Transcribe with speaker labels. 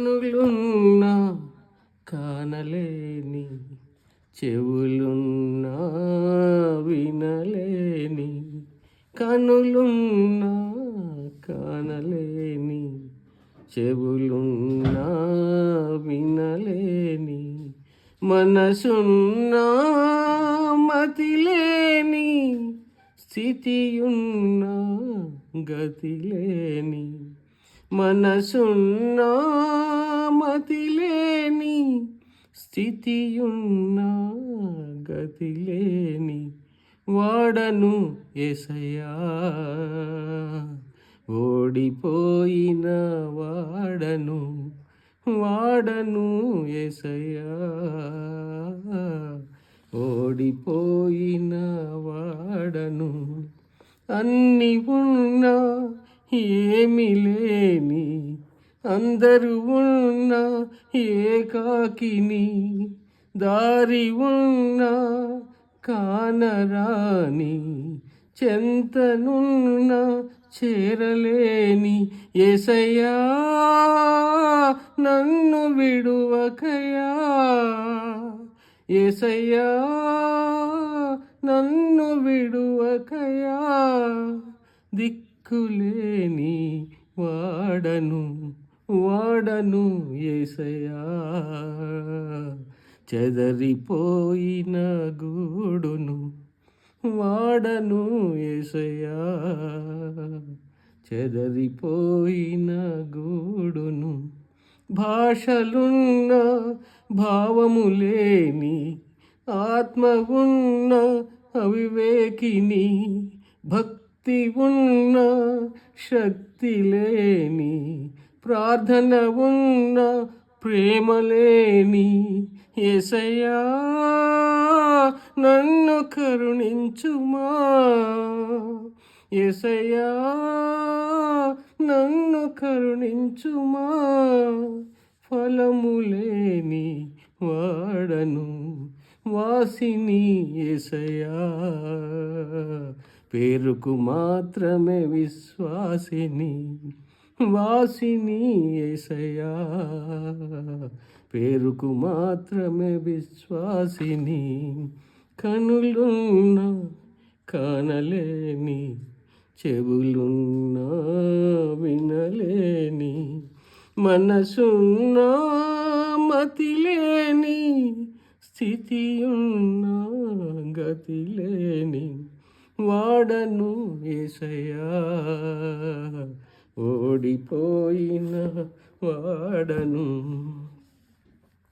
Speaker 1: కనులున్నా కానలేని, చెవులున్నా వినలేని, కనులున్నా కానలేని, చెవులున్నా వినలేని, మనసున్నా మతిలేని, స్థితియున్నా గతిలేని, మనసున్నా మతిలేని, స్థితియున్నా గతిలేని వాడను యేసయ్యా, ఓడిపోయిన వాడను యేసయ్యా, ఓడిపోయిన వాడను. అన్ని ఉన్నా ఏమి లేని, అందరూ ఉన్న ఏకాకిని, దారి ఉన్న కానరాని, చెంతనున్న చేరలేని, యేసయ్యా నన్ను విడువకయా, యేసయ్యా నన్ను విడువకయా, దిక్కులేని వాడను యేసయ్యా, చెదరిపోయిన గూడును వాడను యేసయ్యా, చెదరిపోయిన గూడును. భాషలున్న భావము లేని, ఆత్మ ఉన్న అవివేకిని, భక్తి ఉన్న శక్తి లేని, ప్రార్థన ఉన్న ప్రేమ లేని, యేసయ్యా నన్ను కరుణించుమా, యేసయ్యా నన్ను కరుణించుమా, ఫలము లేని వాడను వాసిని యేసయ్యా, పేరుకు మాత్రమే విశ్వాసిని వాసిని యేసయ్యా, పేరుకు మాత్రమే విశ్వాసిని, కనులున్నా కానలేని, చెవులున్నా వినలేని, మనసున్నా మతిలేని, స్థితియున్నా గతిలేని వాడను యేసయ్యా, ఓడిపోయిన వాడను.